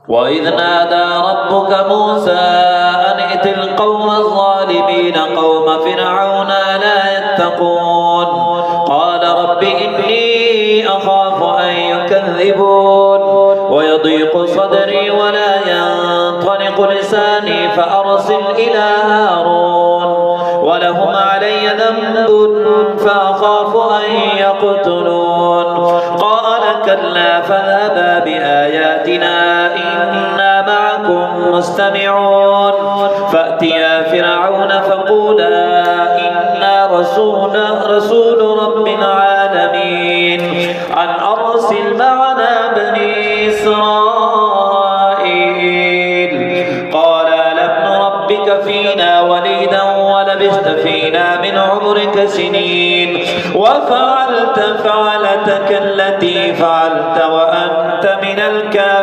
وإذ نادى ربك موسى أن ائت القوم الظالمين قوم فرعون لا يتقون قال رب إني أخاف أن يكذبون ويضيق صدري ولا ينطلق لساني فأرسل إلى هارون ولهم علي ذنب فأخاف أن يقتلون قال كلا فاذهبا بآياتنا إنا معكم مستمعون فأتيا فرعون فقولا إنا رسول رب العالمين أن أرسل معنا بني إسرائيل قال ألم نربك فينا وليدا ولبثت فينا من عمرك سنين وفعلت فعلتك التي فعلت